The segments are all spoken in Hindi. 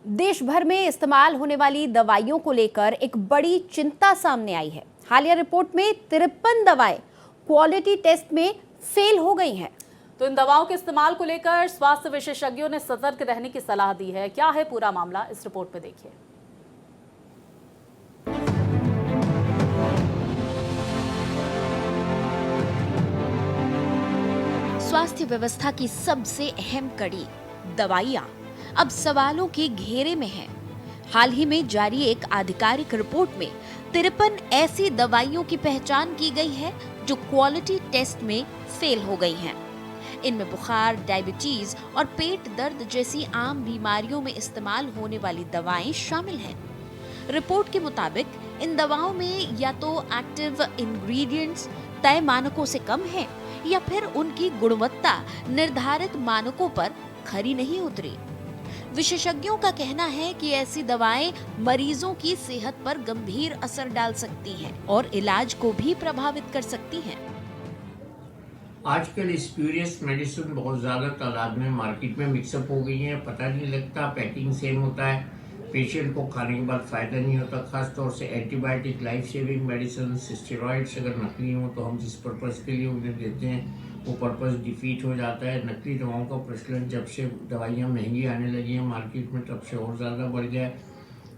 देश भर में इस्तेमाल होने वाली दवाइयों को लेकर एक बड़ी चिंता सामने आई है। हालिया रिपोर्ट में 53 दवाएं क्वालिटी टेस्ट में फेल हो गई हैं। तो इन दवाओं के इस्तेमाल को लेकर स्वास्थ्य विशेषज्ञों ने सतर्क रहने की सलाह दी है। क्या है पूरा मामला, इस रिपोर्ट में देखिए। स्वास्थ्य व्यवस्था की सबसे अहम कड़ी दवाइयां अब सवालों के घेरे में है। हाल ही में जारी एक आधिकारिक रिपोर्ट में 53 ऐसी दवाइयों की पहचान की गई है जो क्वालिटी टेस्ट में फेल हो गई हैं। इनमें बुखार, डायबिटीज और पेट दर्द जैसी आम बीमारियों में इस्तेमाल होने वाली दवाएं शामिल हैं। रिपोर्ट के मुताबिक इन दवाओं में या तो एक्टिव इंग्रेडिएंट्स तय मानकों से कम है या फिर उनकी गुणवत्ता निर्धारित मानकों पर खरी नहीं उतरी। विशेषज्ञों का कहना है कि ऐसी दवाएं मरीजों की सेहत पर गंभीर असर डाल सकती हैं और इलाज को भी प्रभावित कर सकती हैं। आजकल स्प्यूरियस मेडिसिन बहुत ज़्यादा तादाद में मार्केट में मिक्सअप हो गई हैं। पता नहीं लगता, पैकिंग सेम होता है, पेशेंट को खाने के बाद फ़ायदा नहीं होता। खास तौर से antibiotic, life saving medicine, steroids अगर नकली हो तो हम जिस पर्पज़ के लिए उन्हें देते हैं वो पर्पज़ डिफीट हो जाता है। नकली दवाओं का प्रचलन जब से दवाइयाँ महंगी आने लगी हैं मार्केट में तब से और ज़्यादा बढ़ गया है।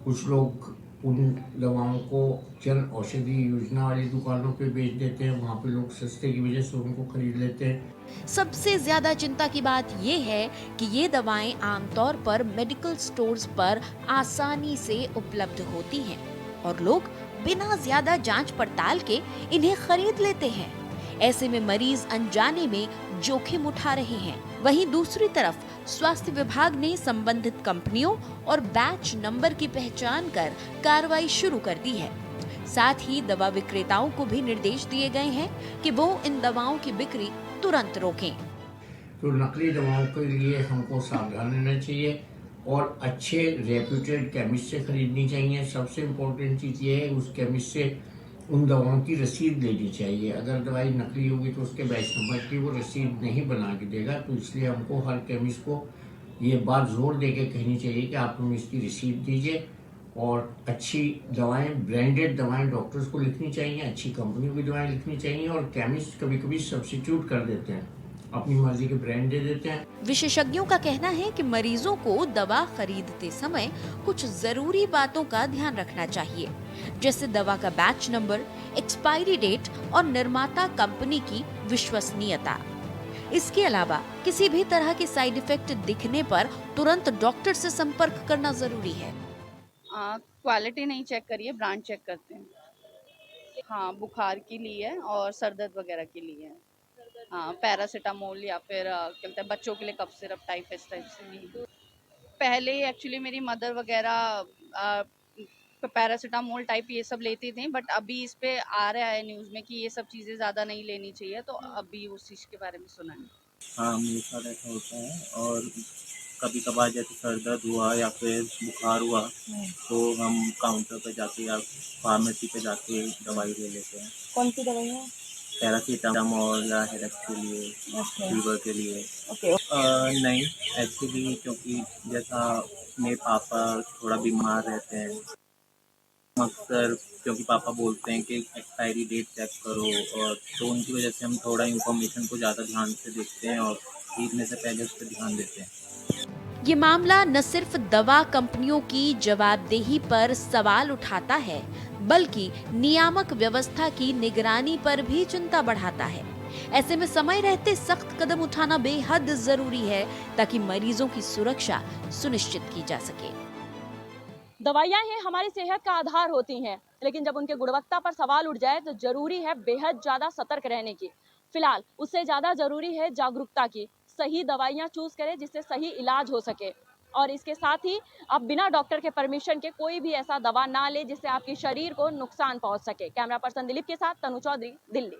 कुछ लोग उन दवाओं को जन औषधि योजना वाली दुकानों पे बेच देते हैं, वहाँ पे लोग सस्ते की वजह से उनको खरीद लेते हैं। सबसे ज्यादा चिंता की बात ये है कि ये दवाएं आमतौर पर मेडिकल स्टोर्स पर आसानी से उपलब्ध होती हैं और लोग बिना ज्यादा जांच पड़ताल के इन्हें खरीद लेते हैं। ऐसे में मरीज अनजाने में जोखिम उठा रहे हैं। वहीं दूसरी तरफ स्वास्थ्य विभाग ने संबंधित कंपनियों और बैच नंबर की पहचान कर कार्रवाई शुरू कर दी है। साथ ही दवा विक्रेताओं को भी निर्देश दिए गए हैं कि वो इन दवाओं की बिक्री तुरंत रोकें। तो नकली दवाओं के लिए हमको सावधान रहना चाहिए और अच्छे रेप्यूटेड केमिस्ट से खरीदनी चाहिए। सबसे इम्पोर्टेंट चीज़ ये है उस केमिस्ट से उन दवाओं की रसीद लेनी चाहिए। अगर दवाई नकली होगी तो उसके बैच नंबर की वो रसीद नहीं बना के देगा, तो इसलिए हमको हर केमिस्ट को ये बात जोर दे के कहनी चाहिए कि आप हमें इसकी रसीद दीजिए। और अच्छी दवाएं, ब्रांडेड दवाएं डॉक्टर्स को लिखनी चाहिए, अच्छी कंपनियों की दवाएं लिखनी चाहिए। और केमिस्ट कभी कभी सब्स्टिट्यूट कर देते हैं, अपनी मर्जी के ब्रांड दे देते हैं। विशेषज्ञों का कहना है कि मरीजों को दवा खरीदते समय कुछ जरूरी बातों का ध्यान रखना चाहिए, जैसे दवा का बैच नंबर, एक्सपायरी डेट और निर्माता कंपनी की विश्वसनीयता। इसके अलावा किसी भी तरह के साइड इफेक्ट दिखने पर तुरंत डॉक्टर से संपर्क करना जरूरी है। क्वालिटी नहीं चेक करिए, ब्रांड चेक करते हैं। हाँ, बुखार के लिए और सर दर्द वगैरह के लिए। हाँ, पैरासीटामोल या फिर क्या कहते हैं बच्चों के लिए कफ सिरप टाइप इस टाइप से। पहले एक्चुअली मेरी मदर वगैरह पैरासीटामोल टाइप ये सब लेती थी, बट अभी इस पे आ रहा है न्यूज़ में कि ये सब चीज़ें ज़्यादा नहीं लेनी चाहिए, तो अभी उस चीज़ के बारे में सुना है। हाँ, मेरे साथ ऐसा होता है और कभी कभार जैसे सर दर्द हुआ या फिर बुखार हुआ तो हम काउंटर पर जाके या फार्मेसी पे जाके दवाई ले लेते हैं। कौन सी दवाई है? पैरासीटामोल या हेडेक के लिए, फीवर के लिए। नहीं, एक्चुअली क्योंकि जैसा मेरे पापा थोड़ा बीमार रहते हैं, अक्सर क्योंकि पापा बोलते हैं कि एक्सपायरी डेट चेक करो, और तो उनकी वजह से हम थोड़ा इन्फॉर्मेशन को ज़्यादा ध्यान से देखते हैं और खरीदने से पहले उस पर ध्यान देते हैं। ये मामला न सिर्फ दवा कंपनियों की जवाबदेही पर सवाल उठाता है, बल्कि नियामक व्यवस्था की निगरानी पर भी चिंता बढ़ाता है। ऐसे में समय रहते सख्त कदम उठाना बेहद जरूरी है ताकि मरीजों की सुरक्षा सुनिश्चित की जा सके। दवाइयाँ हैं हमारी सेहत का आधार होती हैं, लेकिन जब उनके गुणवत्ता पर सवाल उठ जाए तो जरूरी है बेहद ज्यादा सतर्क रहने की। फिलहाल उससे ज्यादा जरूरी है जागरूकता की। सही दवाइयाँ चूज करें जिससे सही इलाज हो सके, और इसके साथ ही आप बिना डॉक्टर के परमिशन के कोई भी ऐसा दवा ना ले जिससे आपके शरीर को नुकसान पहुंच सके। कैमरा पर्सन दिलीप के साथ तनु चौधरी, दिल्ली।